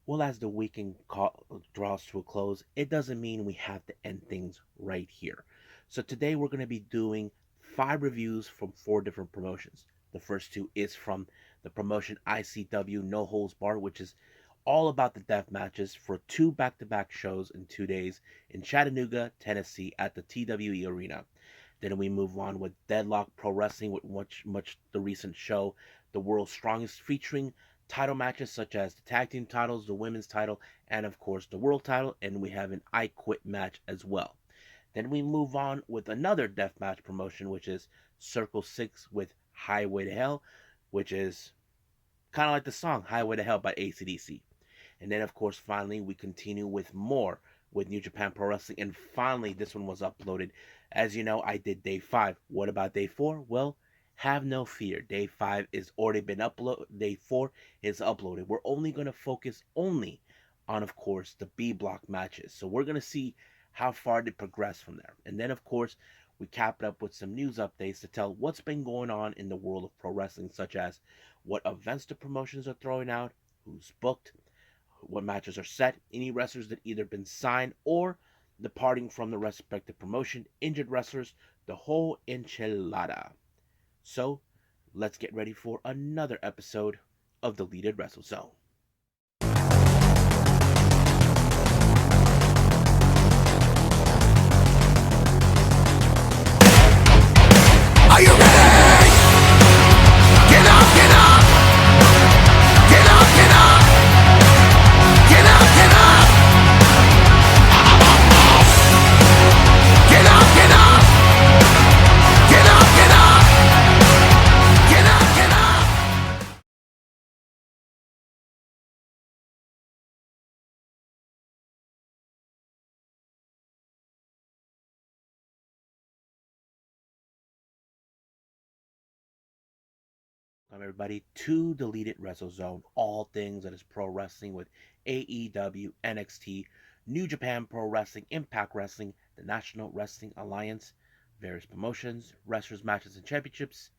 Well, as the draws to a close, it doesn't mean we have to end things right here. So today we're going to be doing 5 reviews from 4 different promotions. The first 2 is from the promotion ICW No Holds Bar, which is all about the death matches for 2 back-to-back shows in 2 days in Chattanooga, Tennessee at the TWE Arena. Then we move on with Deadlock Pro Wrestling with much the recent show, The World's Strongest, featuring title matches such as the tag team titles, the women's title, and of course the world title. And we have an I Quit match as well. Then we move on with another deathmatch promotion, which is Circle 6 with Highway to Hell, which is kind of like the song Highway to Hell by ACDC. And then, of course, finally, we continue with more with New Japan Pro Wrestling. And finally, this one was uploaded. As you know, I did day 5. What about day 4? Well, have no fear. Day 5 is already been uploaded. Day 4 is uploaded. We're only going to focus only on, of course, the B block matches. So we're going to see how far they progress from there. And then, of course, we cap it up with some news updates to tell what's been going on in the world of pro wrestling, such as what events the promotions are throwing out, who's booked, what matches are set, any wrestlers that either been signed or departing from the respective promotion, injured wrestlers, the whole enchilada. So, let's get ready for another episode of the Deleted Wrestle Zone. Are you ready? Get up, get up! Get up, get up! Get up, get up! Get up, get up! Get up, get up! Get up, get up! Welcome everybody to Deleted Wrestle Zone, all things that is pro wrestling with AEW, NXT, New Japan Pro Wrestling, Impact Wrestling, the National Wrestling Alliance, various promotions, wrestlers, matches, and championships.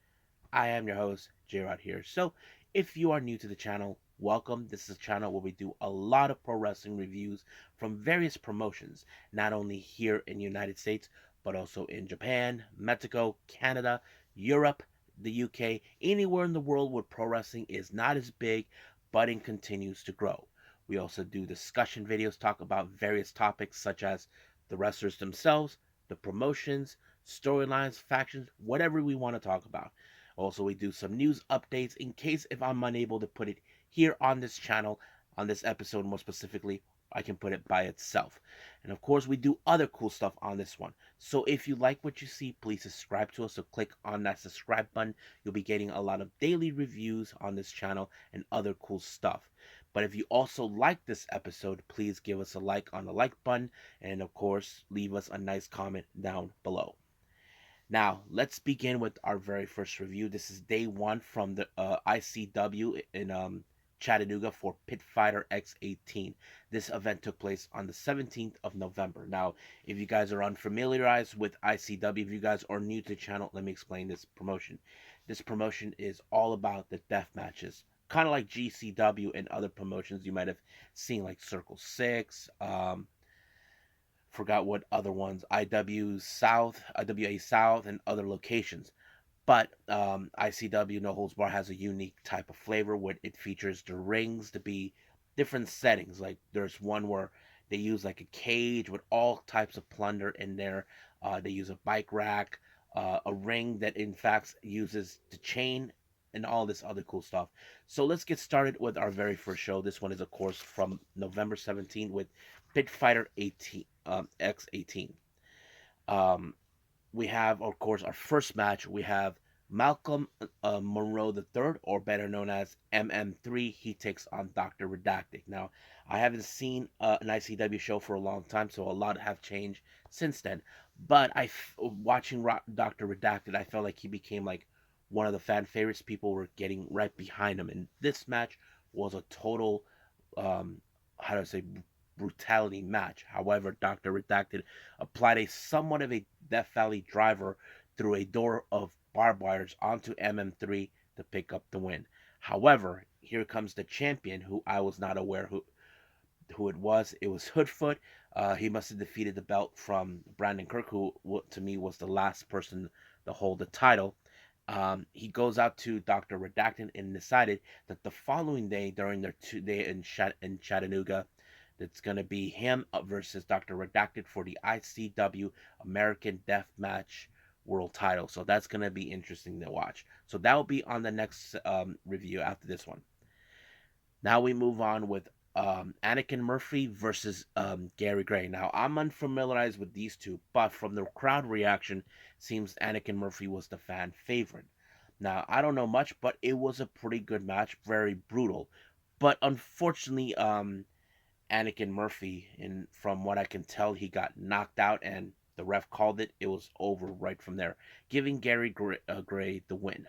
I am your host, J Rod here. So, if you are new to the channel, welcome. This is a channel where we do a lot of pro wrestling reviews from various promotions, not only here in the United States, but also in Japan, Mexico, Canada, Europe, the UK, anywhere in the world where pro wrestling is not as big, but it continues to grow. We also do discussion videos, talk about various topics such as the wrestlers themselves, the promotions, storylines, factions, whatever we want to talk about. Also, we do some news updates in case if I'm unable to put it here on this channel, on this episode more specifically, I can put it by itself. And of course, we do other cool stuff on this one. So if you like what you see, please subscribe to us. So click on that subscribe button. You'll be getting a lot of daily reviews on this channel and other cool stuff. But if you also like this episode, please give us a like on the like button. And of course, leave us a nice comment down below. Now, let's begin with our very first review. This is day 1 from the ICW in Chattanooga for Pitfighter X18. This event took place on the 17th of November. Now, if you guys are unfamiliarized with ICW, if you guys are new to the channel, let me explain this promotion. This promotion is all about the death matches, kind of like GCW and other promotions you might have seen, like Circle 6, forgot what other ones, IW South, IWA South, and other locations. But ICW No Holds Bar has a unique type of flavor where it features the rings to be different settings. Like there's one where they use like a cage with all types of plunder in there. They use a bike rack, a ring that in fact uses the chain, and all this other cool stuff. So let's get started with our very first show. This one is of course from November 17th with Pitfighter 18 X18. Um, we have, of course, our first match. We have Malcolm Monroe III, or better known as MM3. He takes on Dr. Redacted. Now, I haven't seen an ICW show for a long time, so a lot have changed since then. But watching Dr. Redacted, I felt like he became like one of the fan favorites. People were getting right behind him, and this match was a total, how do I say, brutality match. However, Dr. Redacted applied a somewhat of a Death Valley driver through a door of barbed wires onto MM3 to pick up the win. However, here comes the champion, who I was not aware who it was. It was Hoodfoot. He must have defeated the belt from Brandon Kirk, who to me was the last person to hold the title. He goes out to Dr. Redacted and decided that the following day, during their 2 day in Chattanooga, that's going to be him versus Dr. Redacted for the ICW American Deathmatch World Title. So that's going to be interesting to watch. So that will be on the next review after this one. Now we move on with Anakin Murphy versus Gary Gray. Now I'm unfamiliarized with these two, but from the crowd reaction, seems Anakin Murphy was the fan favorite. Now I don't know much, but it was a pretty good match, very brutal. But unfortunately, Anakin Murphy, and from what I can tell, he got knocked out, and the ref called it. It was over right from there, giving Gray the win.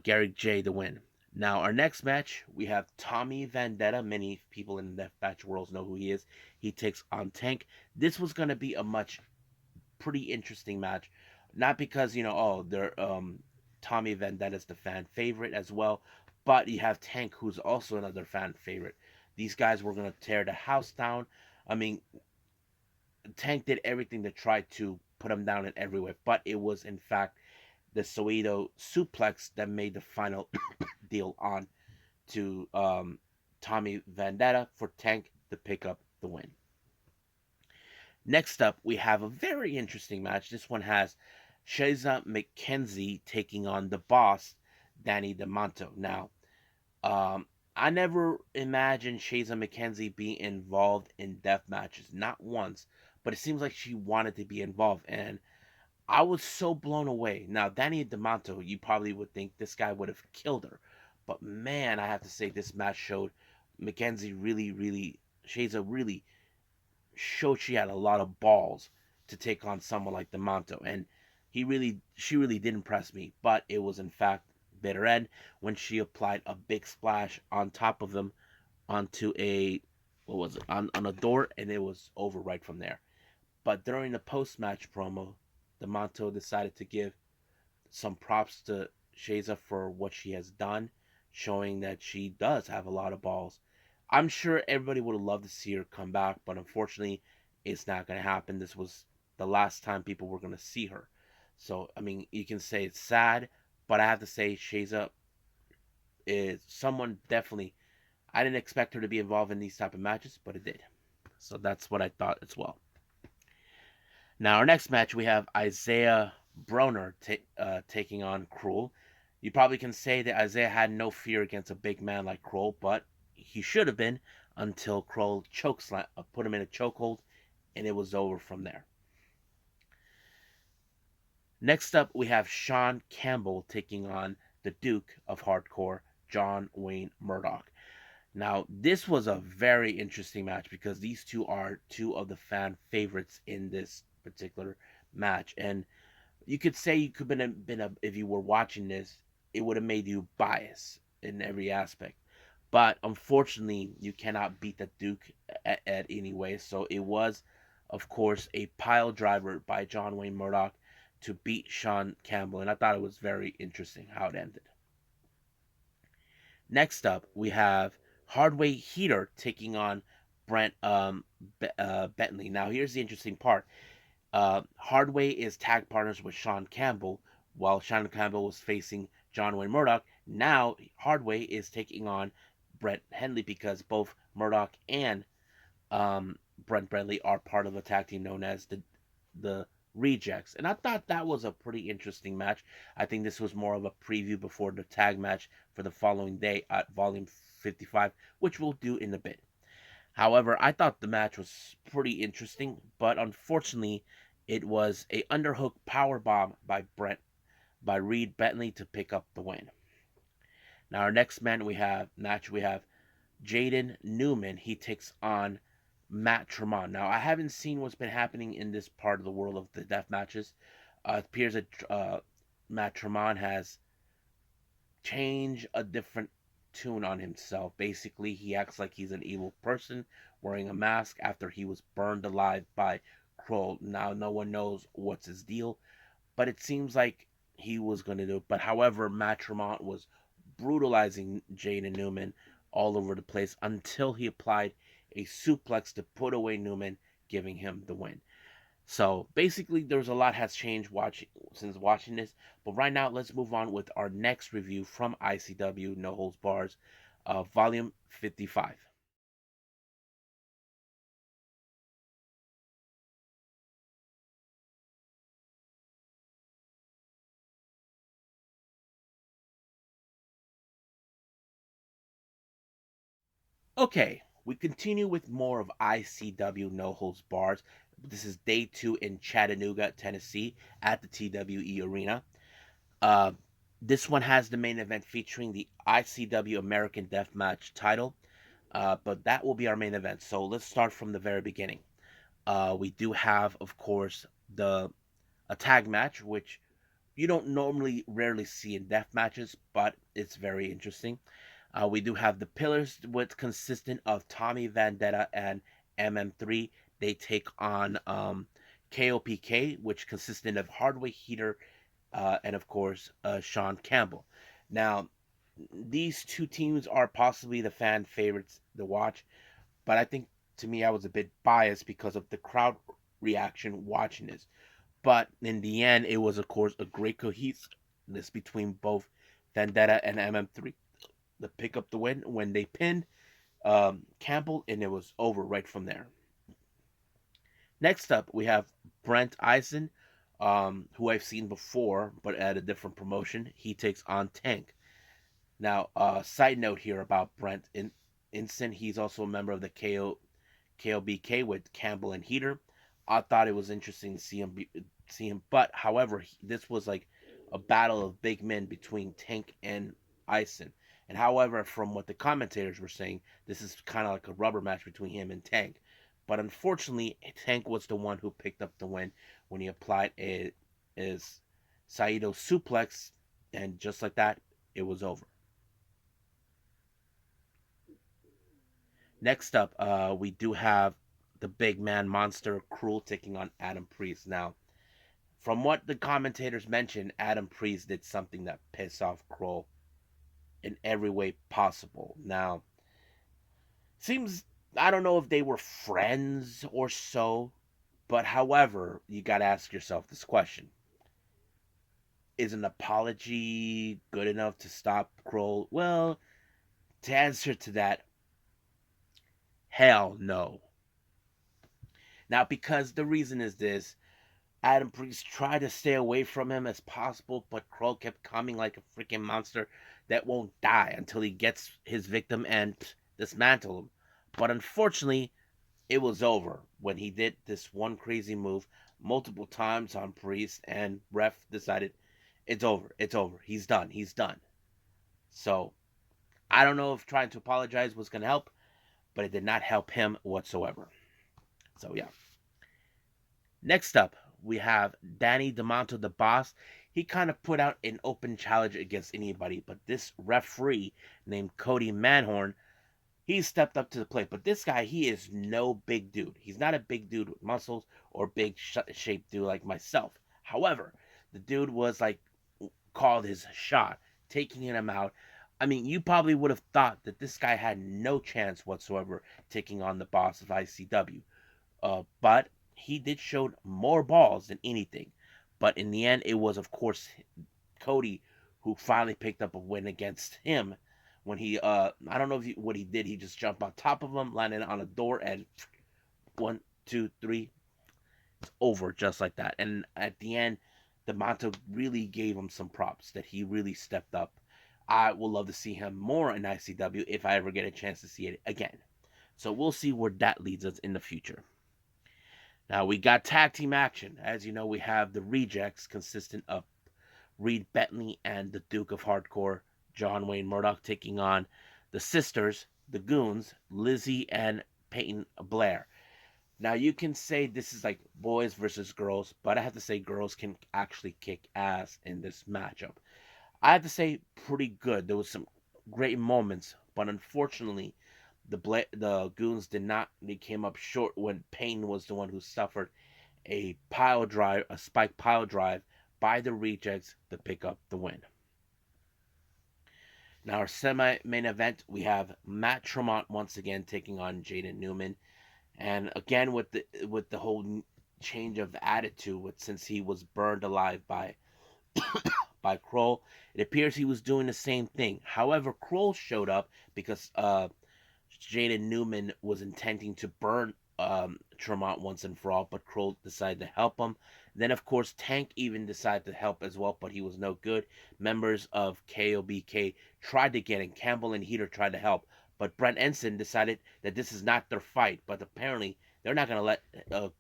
Gary J the win. Now, our next match, we have Tommy Vendetta. Many people in the deathmatch world know who he is. He takes on Tank. This was going to be a pretty interesting match. Not because, they're Tommy Vendetta's the fan favorite as well, but you have Tank, who's also another fan favorite. These guys were going to tear the house down. I mean, Tank did everything to try to put him down in every way, but it was, in fact, the Soweto suplex that made the final deal on to Tommy Vendetta for Tank to pick up the win. Next up, we have a very interesting match. This one has Sheza McKenzie taking on the boss, Danny DeMonto. Now, I never imagined Sheza McKenzie being involved in death matches, not once, but it seems like she wanted to be involved, and I was so blown away. Now, Danny DeMonto, you probably would think this guy would have killed her. But man, I have to say this match showed Mackenzie Shaza really showed she had a lot of balls to take on someone like DeMonto. And she really did impress me. But it was in fact bitter end when she applied a big splash on top of him onto on a door, and it was over right from there. But during the post-match promo, DeMonto decided to give some props to Sheza for what she has done, showing that she does have a lot of balls. I'm sure everybody would have loved to see her come back, but unfortunately, it's not going to happen. This was the last time people were going to see her. So, I mean, you can say it's sad, but I have to say Sheza is someone definitely. I didn't expect her to be involved in these type of matches, but it did. So that's what I thought as well. Now, our next match, we have Isaiah Broner taking on Cruel. You probably can say that Isaiah had no fear against a big man like Cruel, but he should have been until Cruel put him in a chokehold, and it was over from there. Next up, we have Sean Campbell taking on the Duke of Hardcore, John Wayne Murdoch. Now, this was a very interesting match because these two are two of the fan favorites in this particular match, and you could say you could have been if you were watching this, it would have made you biased in every aspect. But unfortunately, you cannot beat the Duke at any way. So it was, of course, a pile driver by John Wayne Murdoch to beat Sean Campbell, and I thought it was very interesting how it ended. Next up, we have Hardway Heater taking on Brent Bentley. Now, here's the interesting part. Hardway is tag partners with Sean Campbell, while Sean Campbell was facing John Wayne Murdoch. Now, Hardway is taking on Brent Henley because both Murdoch and Brent Bentley are part of a tag team known as the Rejects. And I thought that was a pretty interesting match. I think this was more of a preview before the tag match for the following day at Volume 55, which we'll do in a bit. However, I thought the match was pretty interesting, but unfortunately, it was a underhook powerbomb by Reed Bentley to pick up the win. Now, our next match we have Jaden Newman. He takes on Matt Tremont. Now, I haven't seen what's been happening in this part of the world of the death matches. It appears that Matt Tremont has changed a different tune on himself. Basically, he acts like he's an evil person wearing a mask after he was burned alive by Kroll. Now, no one knows what's his deal, but it seems like he was going to do it. But however, Matt Tremont was brutalizing Jaden Newman all over the place until he applied a suplex to put away Newman, giving him the win. So basically, there's a lot has changed since watching this. But right now, let's move on with our next review from ICW No Holds Bars, Volume 55. Okay, we continue with more of ICW No Holds Bars. This is day 2 in Chattanooga, Tennessee, at the TWE Arena. Uh, this one has the main event featuring the ICW American Deathmatch title, but that will be our main event. So let's start from the very beginning. We do have, of course, a tag match, which you don't normally rarely see in death matches, but it's very interesting. We do have the Pillars, which consistent of Tommy Vendetta and MM3. They take on KOPK, which consisted of Hardway Heater and of course Sean Campbell. Now, these two teams are possibly the fan favorites to watch, but I think to me I was a bit biased because of the crowd reaction watching this. But in the end, it was of course a great cohesiveness between both Vendetta and MM3 to pick up the win when they pinned Campbell, and it was over right from there. Next up, we have Brent Eisen, who I've seen before, but at a different promotion. He takes on Tank. Now, side note here about Brent Instant, he's also a member of the KOBK with Campbell and Heater. I thought it was interesting to see him, but however, this was like a battle of big men between Tank and Eisen. And however, from what the commentators were saying, this is kind of like a rubber match between him and Tank. But unfortunately, Tank was the one who picked up the win when he applied his Saito suplex, and just like that, it was over. Next up, we do have the big man Monster Cruel taking on Adam Priest. Now, from what the commentators mentioned, Adam Priest did something that pissed off Cruel in every way possible. Now, seems I don't know if they were friends or so, but however, you got to ask yourself this question. Is an apology good enough to stop Kroll? Well, to answer to that, hell no. Now, because the reason is this, Adam Priest tried to stay away from him as possible, but Kroll kept coming like a freaking monster that won't die until he gets his victim and dismantle him. But unfortunately, it was over when he did this one crazy move multiple times on Priest, and ref decided it's over. It's over. He's done. He's done. So I don't know if trying to apologize was going to help, but it did not help him whatsoever. So yeah. Next up, we have Danny DeMonto, the boss. He kind of put out an open challenge against anybody, but this referee named Cody Manhorn, he stepped up to the plate. But this guy, he is no big dude. He's not a big dude with muscles or big shaped dude like myself. However, the dude was like called his shot, taking him out. I mean, you probably would have thought that this guy had no chance whatsoever taking on the boss of ICW. But he did show more balls than anything. But in the end, it was, of course, Cody who finally picked up a win against him when he, I don't know what he did. He just jumped on top of him, landed on a door, and 1, 2, 3, it's over just like that. And at the end, DeMonto really gave him some props that he really stepped up. I will love to see him more in ICW if I ever get a chance to see it again. So we'll see where that leads us in the future. Now we got tag team action. As you know, we have the Rejects consistent of Reed Bentley and the Duke of Hardcore, John Wayne Murdoch, taking on the sisters, the Goons, Lizzie and Peyton Blair. Now you can say this is like boys versus girls, but I have to say girls can actually kick ass in this matchup. I have to say pretty good. There was some great moments, but unfortunately, the Goons did not. They came up short when Payne was the one who suffered a spike pile drive by the Rejects to pick up the win. Now, our semi-main event, we have Matt Tremont once again taking on Jaden Newman, and again with the whole change of attitude, since he was burned alive by Kroll, it appears he was doing the same thing. However, Kroll showed up because Jaden Newman was intending to burn Tremont once and for all, but Kroll decided to help him. Then, of course, Tank even decided to help as well, but he was no good. Members of KOBK tried to get in. Campbell and Heater tried to help, but Brent Ensign decided that this is not their fight. But apparently, they're not going to let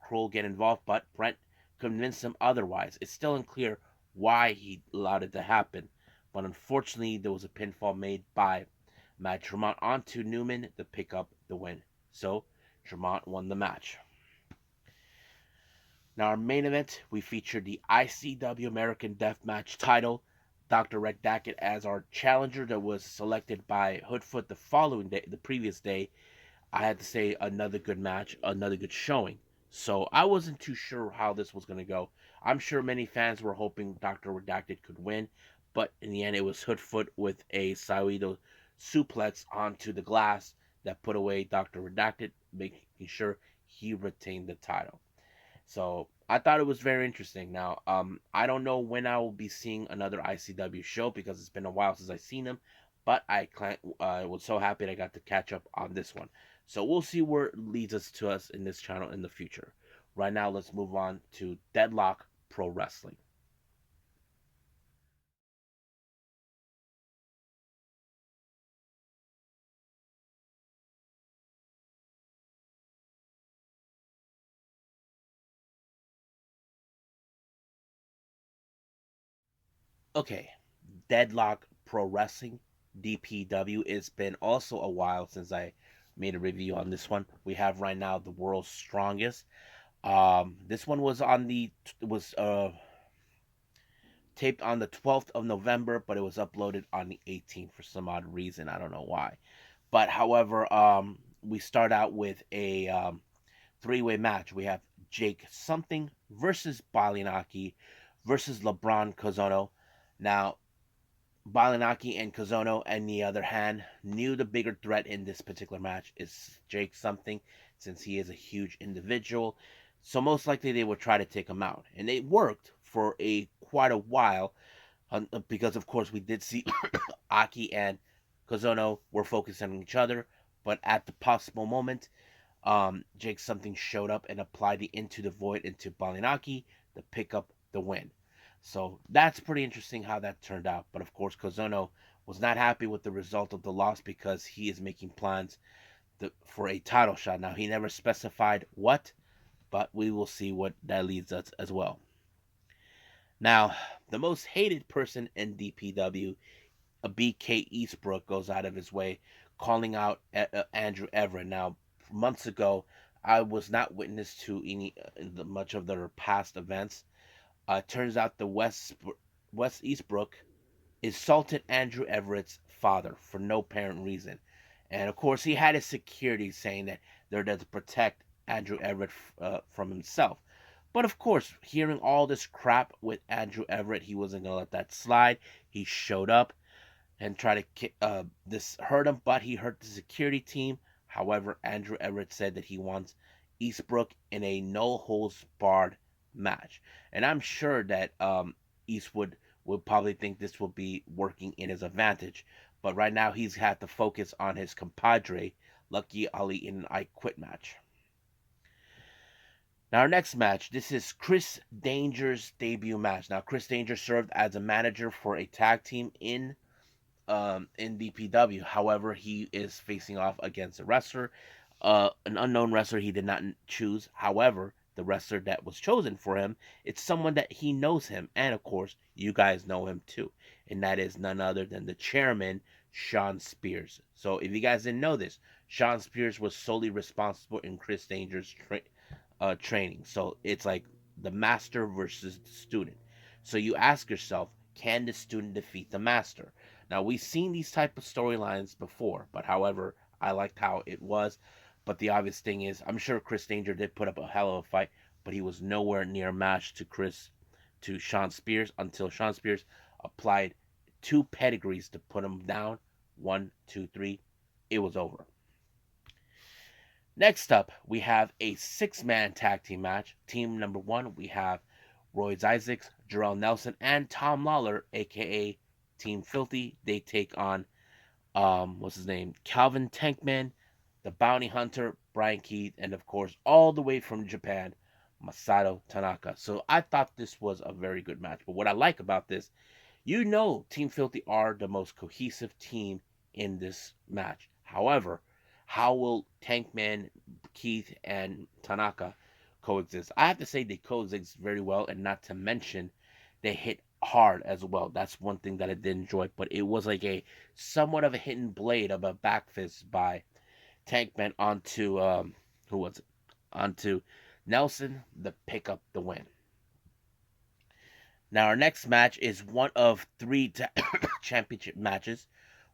Kroll get involved, but Brent convinced him otherwise. It's still unclear why he allowed it to happen, but unfortunately, there was a pinfall made by Matt Tremont onto Newman to pick up the win. So Tremont won the match. Now, our main event, we featured the ICW American Deathmatch title. Dr. Red Dackett as our challenger that was selected by Hoodfoot the following day, the previous day. I had to say another good match, another good showing. So I wasn't too sure how this was going to go. I'm sure many fans were hoping Dr. Redacted could win, but in the end it was Hoodfoot with a Saito suplex onto the glass that put away Dr. Redacted, making sure he retained the title. So I thought it was very interesting. Now, I don't know when I will be seeing another ICW show because it's been a while since I've seen them, but I was so happy that I got to catch up on this one. So we'll see where it leads us in this channel in the future. Right now, let's move on to Deadlock Pro Wrestling. Okay, Deadlock Pro Wrestling, DPW. It's been also a while since I made a review on this one. We have right now the world's strongest. This one was taped on the 12th of November, but it was uploaded on the 18th for some odd reason. I don't know why. But however, we start out with a three-way match. We have Jake something versus Balinaki versus LeBron Kozono. Now, Balinaki and Kozono, on the other hand, knew the bigger threat in this particular match is Jake something, since he is a huge individual. So most likely they would try to take him out, and it worked for a quite a while, because of course we did see Aki and Kozono were focused on each other, but at the possible moment, Jake something showed up and applied the Into the Void into Balinaki to pick up the win. So that's pretty interesting how that turned out. But of course, Kozono was not happy with the result of the loss because he is making plans for a title shot. Now, he never specified what, but we will see what that leads us as well. Now, the most hated person in DPW, a BK Eastbrook, goes out of his way calling out Andrew Everett. Now, months ago, I was not witness to much of their past events. Turns out the West Eastbrook assaulted Andrew Everett's father for no apparent reason. And of course, he had his security saying that they're there to protect Andrew Everett from himself. But of course, hearing all this crap with Andrew Everett, he wasn't going to let that slide. He showed up and tried to this hurt him, but he hurt the security team. However, Andrew Everett said that he wants Eastbrook in a no holds barred match, and I'm sure that Eastwood would probably think this will be working in his advantage. But right now, he's had to focus on his compadre, Lucky Ali, in an I Quit match. Now, our next match, this is Chris Danger's debut match. Now, Chris Danger served as a manager for a tag team in DPW. However, he is facing off against a wrestler, an unknown wrestler he did not choose. However, the wrestler that was chosen for him, it's someone that he knows him, and of course, you guys know him too, and that is none other than the chairman, Sean Spears. So, if you guys didn't know this, Sean Spears was solely responsible in Chris Danger's training. So, it's like the master versus the student. So, you ask yourself, can the student defeat the master? Now, we've seen these type of storylines before, but however, I liked how it was. But the obvious thing is, I'm sure Chris Danger did put up a hell of a fight, but he was nowhere near matched to Sean Spears until Sean Spears applied two pedigrees to put him down 1, 2, 3. It was over. Next up, we have a 6-man tag team match. Team number 1, we have Royce Isaacs, Jarrell Nelson, and Tom Lawler, aka Team Filthy. They take on what's his name? Calvin Tankman, the Bounty Hunter, Brian Keith, and of course, all the way from Japan, Masato Tanaka. So I thought this was a very good match. But what I like about this, Team Filthy are the most cohesive team in this match. However, how will Tankman, Keith, and Tanaka coexist? I have to say they coexist very well, and not to mention they hit hard as well. That's one thing that I did enjoy, but it was like a somewhat of a hidden blade of a back fist by Tankman onto who was it? Onto Nelson to pick up the win. Now our next match is one of 3 championship matches.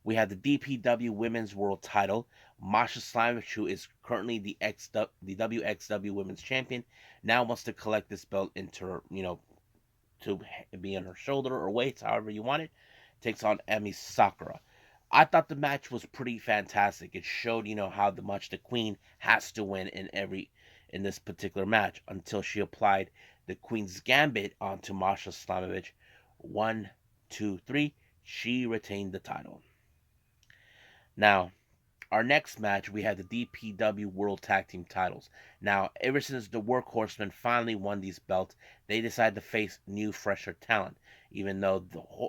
We have the DPW Women's World Title. Masha Slamovich, who is currently the WXW Women's Champion, now wants to collect this belt into her, to be on her shoulder or waist, however you want it. Takes on Emi Sakura. I thought the match was pretty fantastic. It showed, how much the Queen has to win in this particular match until she applied the Queen's Gambit onto Masha Slamovich. 1, 2, 3. She retained the title. Now, our next match, we have the DPW World Tag Team titles. Now, ever since the Workhorsemen finally won these belts, they decided to face new, fresher talent. Even though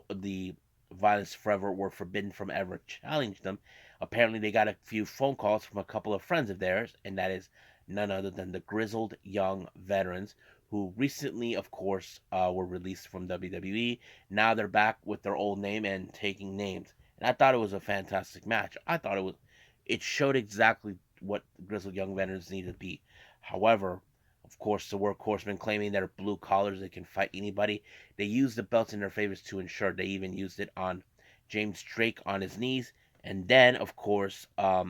the Violence Forever were forbidden from ever challenging them, apparently they got a few phone calls from a couple of friends of theirs, and that is none other than the grizzled young veterans who recently, of course, were released from WWE. Now they're back with their old name and taking names. And I thought it was a fantastic match. I thought it showed exactly what Grizzled Young Veterans needed to be. However, of course, the Workhorsemen claiming they're blue collars, they can fight anybody. They used the belts in their favors to ensure. They even used it on James Drake on his knees. And then, of course, Drake,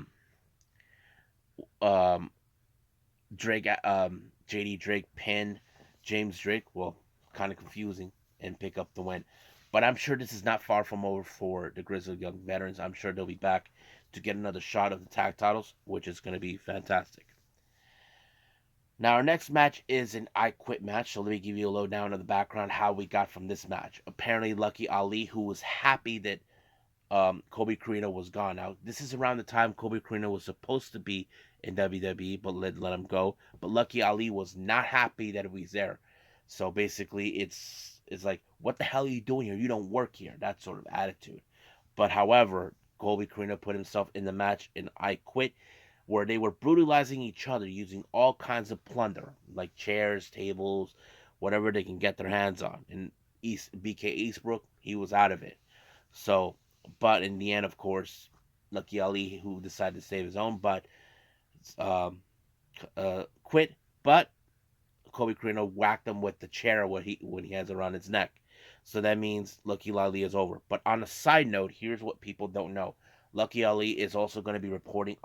JD Drake pinned James Drake. Well, kind of confusing, and pick up the win. But I'm sure this is not far from over for the Grizzled Young Veterans. I'm sure they'll be back to get another shot of the tag titles, which is going to be fantastic. Now, our next match is an I Quit match, so let me give you a lowdown of the background, how we got from this match. Apparently, Lucky Ali, who was happy that Kobe Carino was gone. Now, this is around the time Kobe Carino was supposed to be in WWE, but let him go. But Lucky Ali was not happy that he was there. So basically, it's like, what the hell are you doing here? You don't work here. That sort of attitude. But however, Colby Carino put himself in the match in I Quit, where they were brutalizing each other using all kinds of plunder, like chairs, tables, whatever they can get their hands on. And BK Eastbrook, he was out of it. So, but in the end, of course, Lucky Ali, who decided to save his own butt, quit. But Kobe Carino whacked him with the chair when he has it around his neck. So that means Lucky Ali is over. But on a side note, here's what people don't know. Lucky Ali is also going to be reporting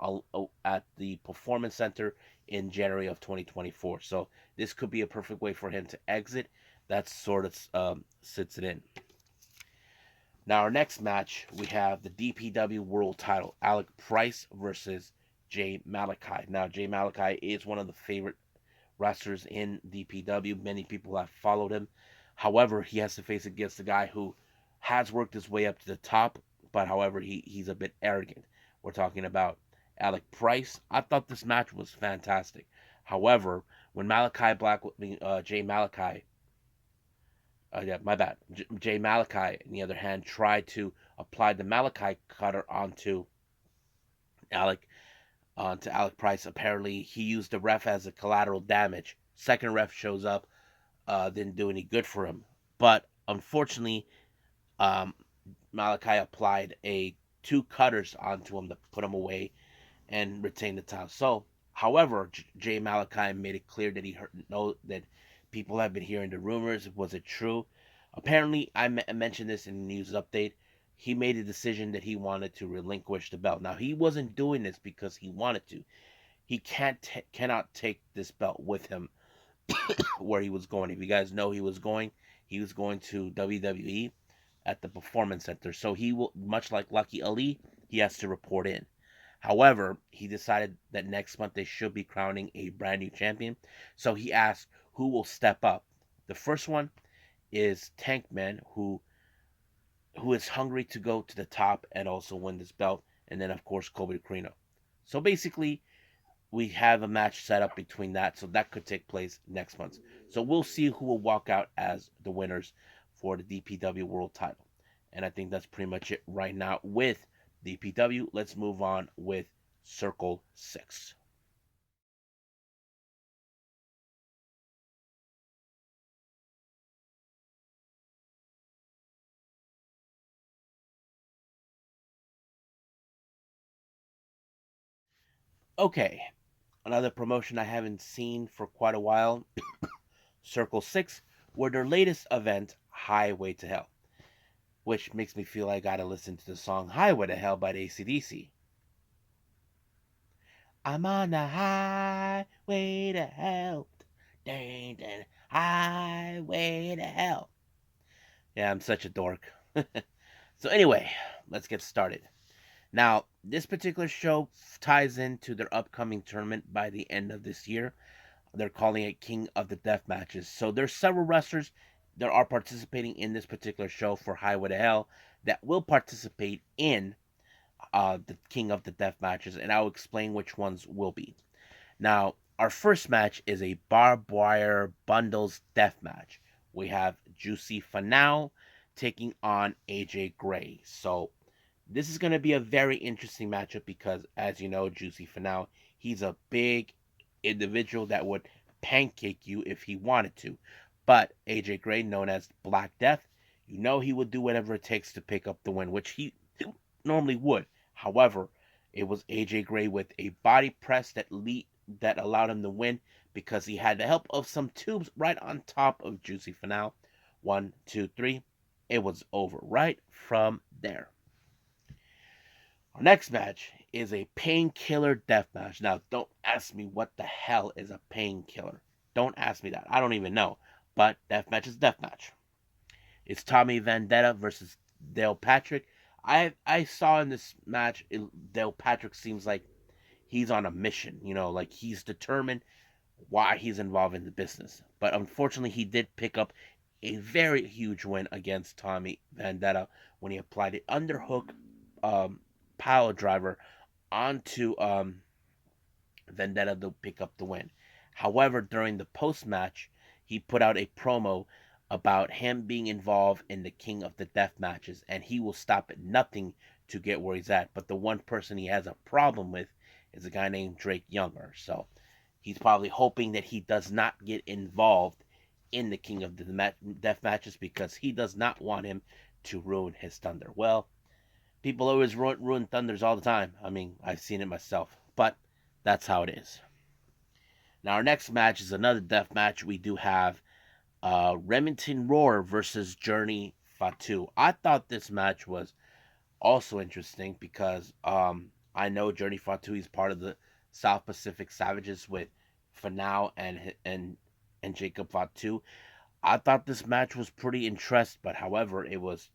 at the Performance Center in January of 2024. So this could be a perfect way for him to exit. That sort of sits it in. Now our next match, we have the DPW World Title. Alec Price versus Jay Malachi. Now Jay Malachi is one of the favorite wrestlers in DPW. Many people have followed him. However, he has to face against a guy who has worked his way up to the top, but however, he's a bit arrogant. We're talking about Alec Price. I thought this match was fantastic. However, when Jay Malachi, Jay Malachi, on the other hand, tried to apply the Malachi cutter onto Alec Price. Apparently, he used the ref as a collateral damage. Second ref shows up, didn't do any good for him. But unfortunately, Malachi applied two cutters onto him to put him away and retain the title. So, however, Jay Malachi made it clear that that people have been hearing the rumors. Was it true? Apparently, I mentioned this in the news update. He made a decision that he wanted to relinquish the belt. Now, he wasn't doing this because he wanted to. He cannot take this belt with him where he was going. If you guys know he was going to WWE. at the Performance Center. So he will, much like Lucky Ali, he has to report in. However, he decided that next month they should be crowning a brand new champion. So he asked who will step up. The first one is Tankman, who is hungry to go to the top and also win this belt. And then, of course, Kobe Carino. So basically, we have a match set up between that, so that could take place next month. So we'll see who will walk out as the winners for the DPW World Title. And I think that's pretty much it right now with DPW. Let's move on with Circle 6. Okay, another promotion I haven't seen for quite a while, Circle 6, were their latest event, Highway to Hell, which makes me feel I gotta listen to the song Highway to Hell by the AC/DC. I'm on the highway to hell. Dang, dang, highway to hell. Yeah, I'm such a dork. So, anyway, let's get started. Now, this particular show ties into their upcoming tournament by the end of this year. They're calling it King of the Deathmatches. So, there's several wrestlers that are participating in this particular show for Highway to Hell that will participate in the King of the Death matches, and I'll explain which ones will be. Now, our first match is a barbed wire bundles death match. We have Juicy Finau taking on AJ Gray. So, this is going to be a very interesting matchup because, as you know, Juicy Finau, he's a big individual that would pancake you if he wanted to. But AJ Gray, known as Black Death, you know he would do whatever it takes to pick up the win, which he normally would. However, it was AJ Gray with a body press that allowed him to win because he had the help of some tubes right on top of Juicy Finau. 1, 2, 3. It was over right from there. Our next match is a painkiller death match. Now, don't ask me what the hell is a painkiller. Don't ask me that. I don't even know. But death match is death match. It's Tommy Vendetta versus Dale Patrick. I saw in this match, Dale Patrick seems like he's on a mission. You know, like he's determined why he's involved in the business. But unfortunately, he did pick up a very huge win against Tommy Vendetta when he applied an underhook pile driver onto Vendetta to pick up the win. However, during the post match, he put out a promo about him being involved in the King of the Death matches, and he will stop at nothing to get where he's at. But the one person he has a problem with is a guy named Drake Younger. So he's probably hoping that he does not get involved in the King of the Death matches because he does not want him to ruin his thunder. Well, people always ruin thunders all the time. I mean, I've seen it myself, but that's how it is. Now, our next match is another death match. We do have Remington Roar versus Journey Fatu. I thought this match was also interesting because I know Journey Fatu is part of the South Pacific Savages with Finau and Jacob Fatu. I thought this match was pretty interesting, but however, it was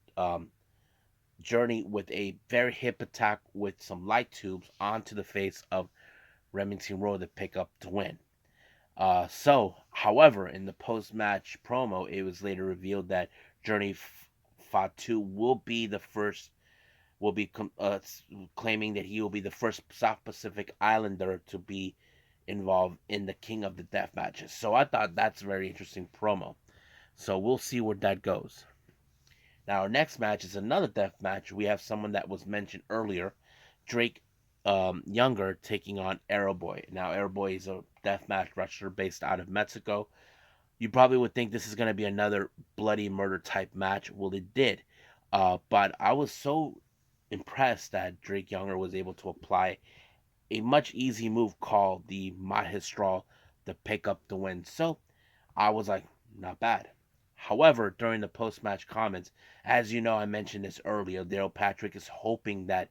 Journey with a very hip attack with some light tubes onto the face of Remington Roar to pick up to win. However, in the post-match promo, it was later revealed that Journey Fatu will be the first, will be claiming that he will be the first South Pacific Islander to be involved in the King of the Death matches. So I thought that's a very interesting promo. So we'll see where that goes. Now, our next match is another death match. We have someone that was mentioned earlier, Drake Younger taking on Aeroboy. Now, Aeroboy is a deathmatch wrestler based out of Mexico. You probably would think this is going to be another bloody murder type match. Well, it did. But I was so impressed that Drake Younger was able to apply a much easy move called the Magistral to pick up the win. So I was like, not bad. However, during the post-match comments, as you know, I mentioned this earlier, Dale Patrick is hoping that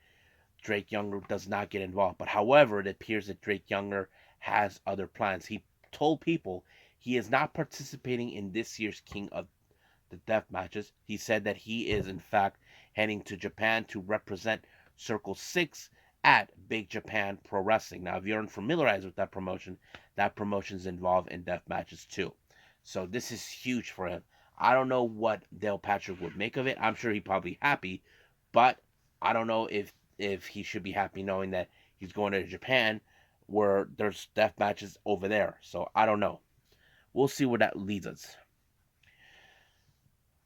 Drake Younger does not get involved. But however, it appears that Drake Younger has other plans. He told people he is not participating in this year's King of the Deathmatches. He said that he is, in fact, heading to Japan to represent Circle 6 at Big Japan Pro Wrestling. Now, if you're unfamiliarized with that promotion's involved in Deathmatches too. So this is huge for him. I don't know what Dale Patrick would make of it. I'm sure he'd probably happy, but I don't know if he should be happy knowing that he's going to Japan where there's death matches over there. So I don't know. We'll see where that leads us.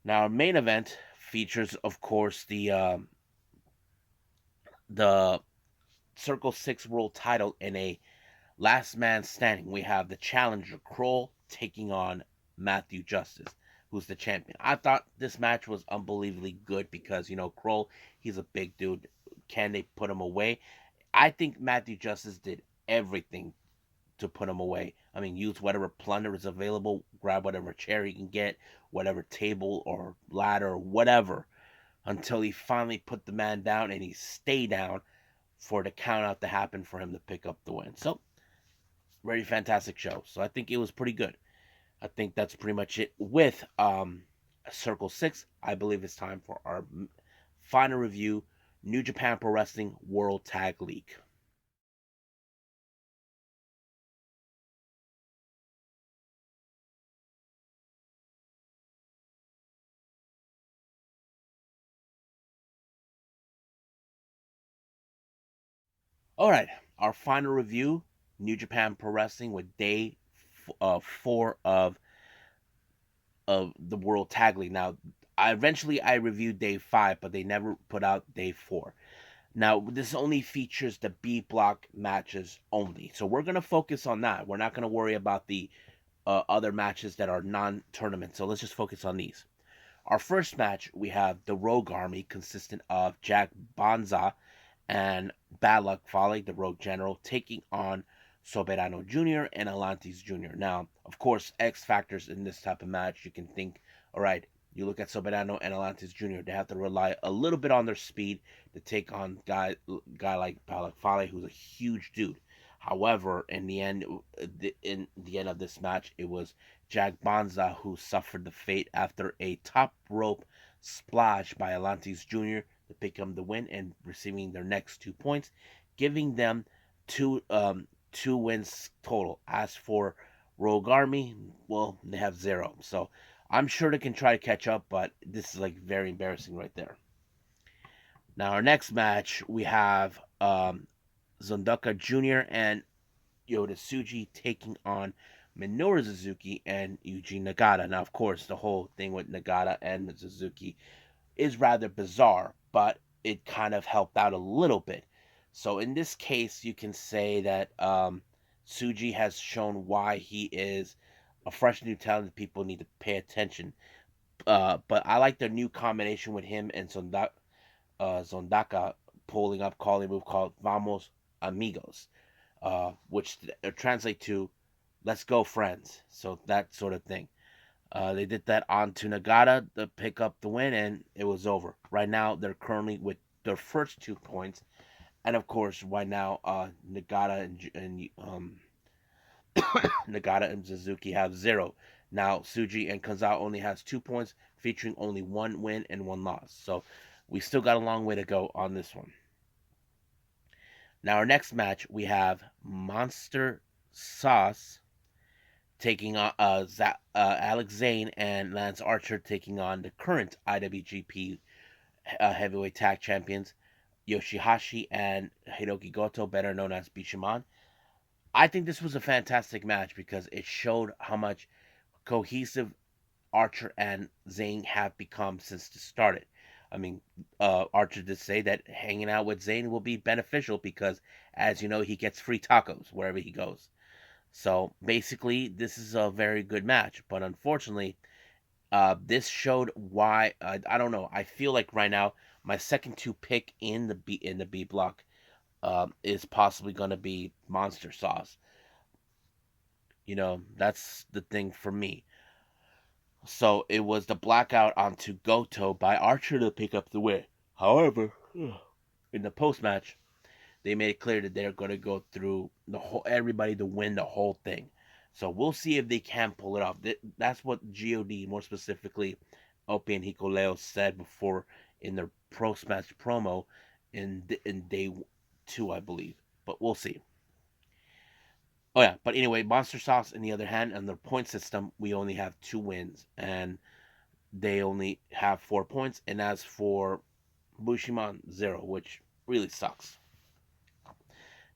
Now, our main event features, of course, the Circle 6 World title in a last man standing. We have the challenger Kroll taking on Matthew Justice, who's the champion. I thought this match was unbelievably good because, Kroll, he's a big dude. Can they put him away? I think Matthew Justice did everything to put him away. I mean, use whatever plunder is available, grab whatever chair he can get, whatever table or ladder or whatever, until he finally put the man down and he stayed down for the count out to happen for him to pick up the win. So, very fantastic show. So I think it was pretty good. I think that's pretty much it with Circle 6. I believe it's time for our final review, New Japan Pro Wrestling World Tag League. All right, our final review, New Japan Pro Wrestling with day 4 of the World Tag League. Now, I reviewed day 5, but they never put out day 4. Now, this only features the B block matches only. So we're going to focus on that. We're not going to worry about the other matches that are non-tournament. So let's just focus on these. Our first match, we have the Rogue Army, consistent of Jack Bonza and Bad Luck Fale, the Rogue General, taking on Soberano Jr. and Atlantis Jr. Now, of course, X factors in this type of match, you can think, all right, you look at Soberano and Atlantis Jr., they have to rely a little bit on their speed to take on guy like Bad Luck Fale, who's a huge dude. However, in the end of this match, it was Jack Bonza who suffered the fate after a top rope splash by Atlantis Jr. to pick up the win and receiving their next 2 points, giving them two wins total. As for Rogue Army, well, they have 0. So I'm sure they can try to catch up, but this is like very embarrassing right there. Now our next match, we have Zondoka Jr. and Yota Tsuji taking on Minoru Suzuki and Yuji Nagata. Now, of course, the whole thing with Nagata and Suzuki is rather bizarre, but it kind of helped out a little bit. So in this case, you can say that Tsuji has shown why he is a fresh new talent that people need to pay attention. But I like the new combination with him and Zondaka pulling up, calling a move called Vamos Amigos, which translate to "Let's go, friends." So that sort of thing. They did that on to Nagata to pick up the win, and it was over. Right now, they're currently with their first 2 points, and of course, right now, Nagata and Nagata and Suzuki have 0. Now, Tsuji and Kanzawa only has 2 points, featuring only 1 win and 1 loss. So we still got a long way to go on this one. Now, our next match, we have Monster Sauce taking on Alex Zane and Lance Archer taking on the current IWGP Heavyweight Tag Champions, Yoshihashi and Hiroki Goto, better known as Bishamon. I think this was a fantastic match because it showed how much cohesive Archer and Zane have become since it started. I mean, Archer did say that hanging out with Zane will be beneficial because, as you know, he gets free tacos wherever he goes. So basically, this is a very good match. But unfortunately, this showed why. I don't know. I feel like right now my second 2 pick in the B block is possibly going to be Monster Sauce. That's the thing for me. So it was the blackout onto Goto by Archer to pick up the win. However, in the post match, they made it clear that they're going to go through everybody to win the whole thing. So we'll see if they can pull it off. That's what God, more specifically LP and Hikuleo said before in their post-match promo in day 2, I believe. But we'll see. Oh yeah, but anyway, Monster Sauce, on the other hand, on their point system, we only have 2 wins, and they only have 4 points. And as for Bushiman, 0, which really sucks.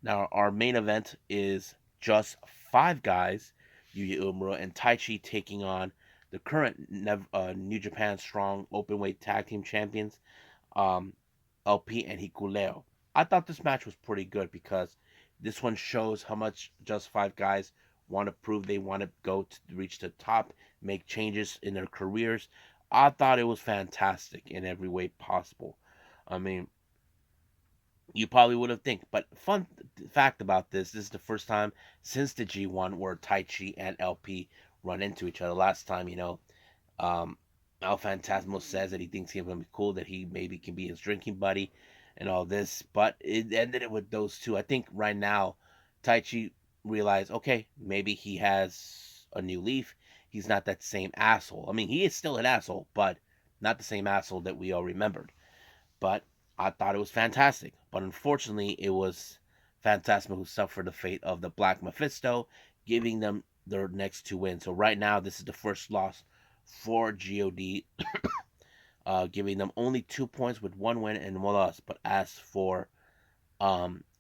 Now, our main event is just 5 guys, Yuya Uemura and Taichi, taking on the current New Japan Strong Openweight Tag Team Champions, um, LP and Hikuleo. I thought this match was pretty good because this one shows how much just 5 guys want to prove they want to go to reach the top, make changes in their careers. I thought it was fantastic in every way possible. I mean, you probably would have think. But fun fact about this is the first time since the G1 where Taichi and LP run into each other. Last time, um, El Phantasmo says that he thinks he's going to be cool, that he maybe can be his drinking buddy and all this. But it ended it with those two. I think right now, Taichi realized, okay, maybe he has a new leaf. He's not that same asshole. I mean, he is still an asshole, but not the same asshole that we all remembered. But I thought it was fantastic. But unfortunately, it was Phantasma who suffered the fate of the Black Mephisto, giving them their next 2 wins. So right now, this is the first loss for GOD, giving them only 2 points with 1 win and 1 loss. But as for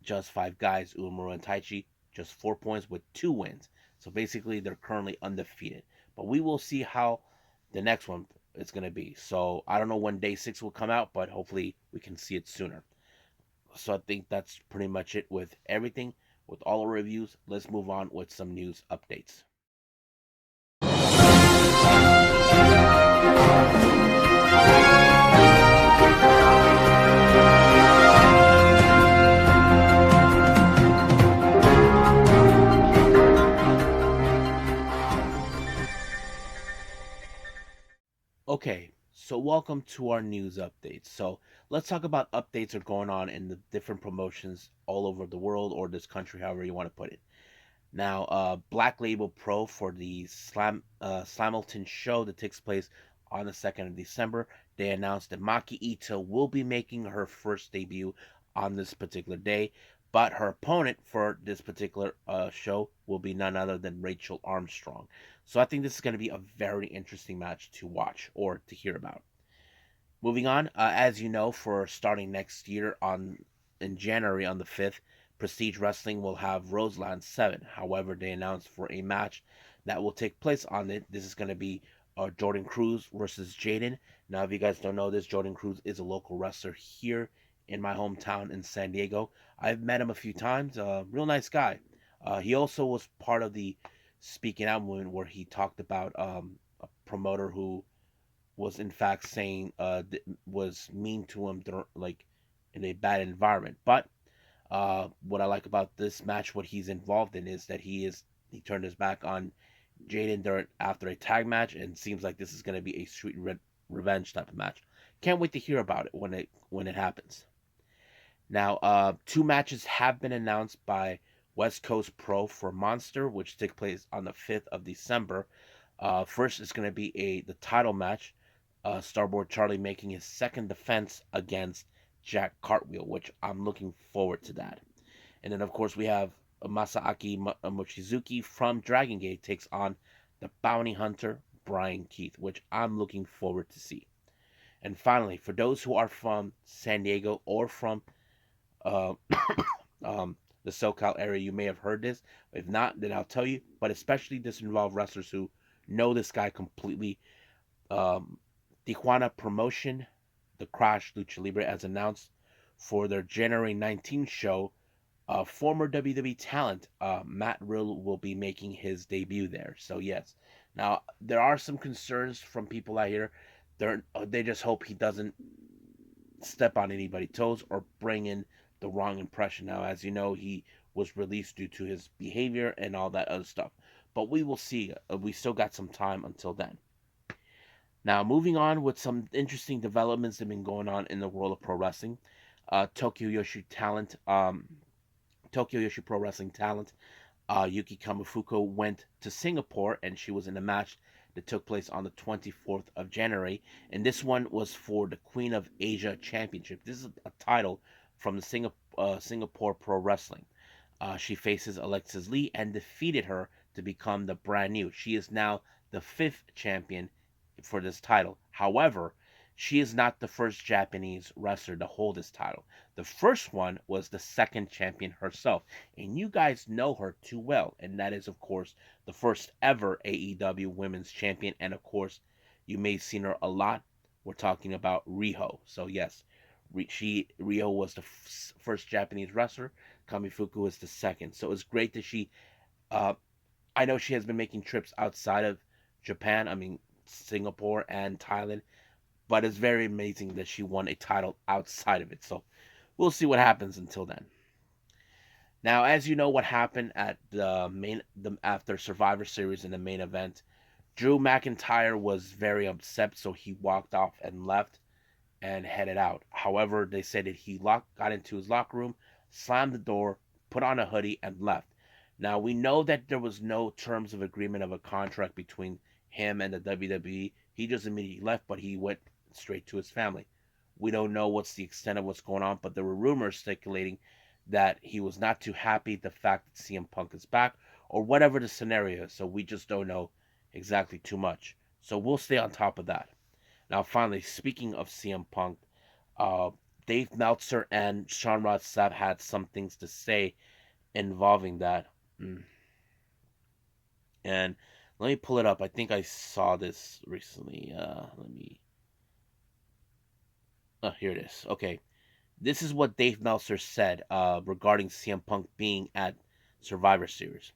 just 5 guys, Uemura and Taichi, just 4 points with 2 wins. So basically, they're currently undefeated. But we will see how the next one is going to be. So I don't know when day 6 will come out, but hopefully we can see it sooner. So I think that's pretty much it with everything. With all the reviews, let's move on with some news updates. Okay, so welcome to our news updates. So let's talk about updates that are going on in the different promotions all over the world or this country, however you want to put it. Now, Black Label Pro for the Slamilton show that takes place on the 2nd of December, they announced that Maki Ito will be making her first debut on this particular day, but her opponent for this particular show will be none other than Rachel Armstrong. So I think this is going to be a very interesting match to watch or to hear about. Moving on, as you know, for starting next year in January on the 5th, Prestige Wrestling will have Roseland 7. However, they announced for a match that will take place on it. This is going to be Jordan Cruz versus Jaden. Now, if you guys don't know this, Jordan Cruz is a local wrestler here in my hometown in San Diego. I've met him a few times. Real nice guy. He also was part of the Speaking Out movement where he talked about a promoter who was in fact saying was mean to him, like in a bad environment. But what I like about this match, what he's involved in, is that he turned his back on Jaden after a tag match, and seems like this is going to be a sweet revenge type of match. Can't wait to hear about it when it happens. Now, 2 matches have been announced by West Coast Pro for Monster, which take place on the 5th of December. First is going to be the title match. Starboard Charlie making his second defense against Jack Cartwheel, which I'm looking forward to that. And then, of course, we have Masaaki Mochizuki from Dragon Gate takes on the bounty hunter Brian Keith, which I'm looking forward to see. And finally, for those who are from San Diego or from uh, the SoCal area, you may have heard this. If not, then I'll tell you. But especially this involves wrestlers who know this guy completely. Tijuana Promotion, the Crash Lucha Libre, as announced for their January 19th show, former WWE talent Matt Riddle will be making his debut there. So yes, now there are some concerns from people out here. They just hope he doesn't step on anybody's toes or bring in the wrong impression. Now, as you know, he was released due to his behavior and all that other stuff. But we will see. We still got some time until then. Now, moving on with some interesting developments that have been going on in the world of pro wrestling. Tokyo Yoshi Pro Wrestling talent, Yuki Kamifuko went to Singapore, and she was in a match that took place on the 24th of January, and this one was for the Queen of Asia Championship. This is a title from the Singapore Pro Wrestling. She faces Alexis Lee and defeated her to become the brand new. She is now the 5th champion for this title. However, she is not the first Japanese wrestler to hold this title. The first one was the 2nd champion herself, and you guys know her too well, and that is, of course, the first ever AEW Women's Champion, and of course, you may have seen her a lot. We're talking about Riho. So yes, Riho was the first Japanese wrestler. Kamifuku was the second. So it's great that uh, I know she has been making trips outside of Japan. I mean, Singapore and Thailand, but it's very amazing that she won a title outside of it. So we'll see what happens until then. Now, as you know, what happened at after Survivor Series in the main event, Drew McIntyre was very upset, so he walked off and left and headed out. However, they said that he got into his locker room, slammed the door, put on a hoodie, and left. Now, we know that there was no terms of agreement of a contract between him and the WWE. He just immediately left, but he went straight to his family. We don't know what's the extent of what's going on, but there were rumors speculating that he was not too happy the fact that CM Punk is back, or whatever the scenario is. So we just don't know exactly too much. So we'll stay on top of that. Now, finally, speaking of CM Punk, Dave Meltzer and Sean Ross Sapp had some things to say involving that. And let me pull it up. I think I saw this recently. Oh, here it is. Okay. This is what Dave Meltzer said regarding CM Punk being at Survivor Series.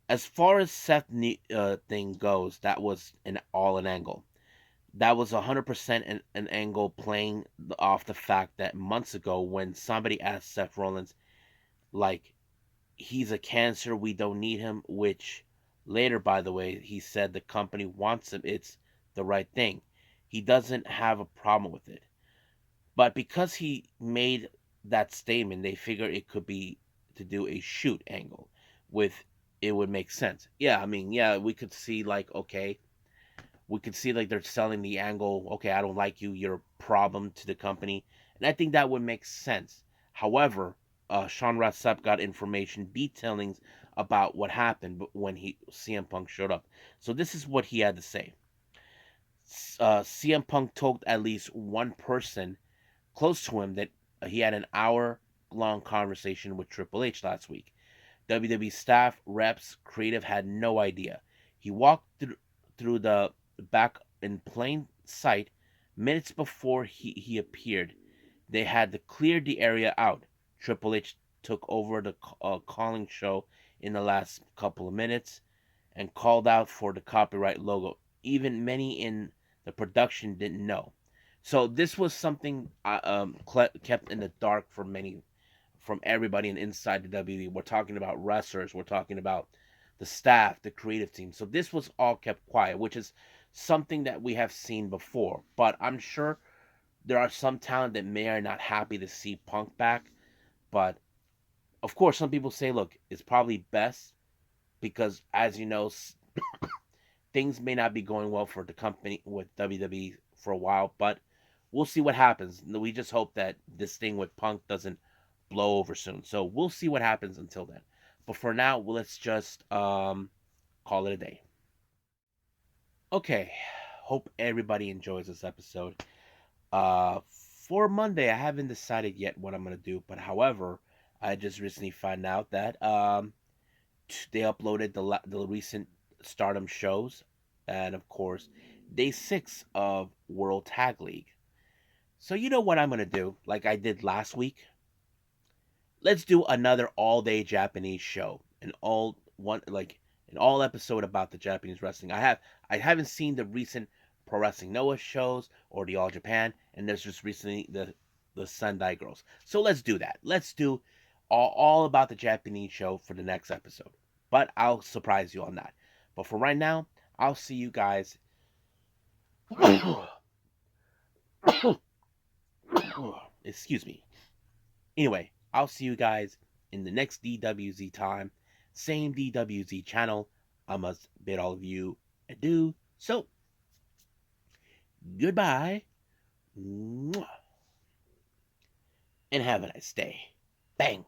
As far as Seth thing goes, that was all an angle. That was 100% an angle playing off the fact that months ago when somebody asked Seth Rollins, like, he's a cancer, we don't need him, which later, by the way, he said the company wants him, it's the right thing. He doesn't have a problem with it. But because he made that statement, they figured it could be to do a shoot angle with it would make sense. Yeah, I mean, yeah, we could see like, okay, we could see like they're selling the angle, okay, I don't like you, you're a problem to the company. And I think that would make sense. However, Sean Ross Sapp got information detailing about what happened when CM Punk showed up. So this is what he had to say. CM Punk told at least one person close to him that he had an hour-long conversation with Triple H last week. WWE staff, reps, creative had no idea. He walked through the back in plain sight minutes before he appeared. They had to clear the area out. Triple H took over the calling show in the last couple of minutes and called out for the copyright logo. Even many in the production didn't know. So this was something kept in the dark from everybody inside the WWE. We're talking about wrestlers. We're talking about the staff, the creative team. So this was all kept quiet, which is something that we have seen before. But I'm sure there are some talent that may are not happy to see Punk back. But of course, some people say, look, it's probably best because, as you know, things may not be going well for the company with WWE for a while. But we'll see what happens. We just hope that this thing with Punk doesn't blow over soon. So we'll see what happens until then. But for now, let's just call it a day. Okay, hope everybody enjoys this episode. For Monday, I haven't decided yet what I'm gonna do, but however, I just recently found out that they uploaded the recent Stardom shows, and of course, day 6 of World Tag League. So you know what I'm gonna do, like I did last week. Let's do another all-day Japanese show, an all episode about the Japanese wrestling. I haven't seen the recent Pro Wrestling Noah shows or the All Japan, and there's just recently the Sendai Girls. So let's do that. Let's do all about the Japanese show for the next episode. But I'll surprise you on that. But for right now, I'll see you guys. Excuse me. Anyway, I'll see you guys in the next DWZ time. Same DWZ channel. I must bid all of you adieu. So, goodbye. Mwah. And have a nice day. Bang.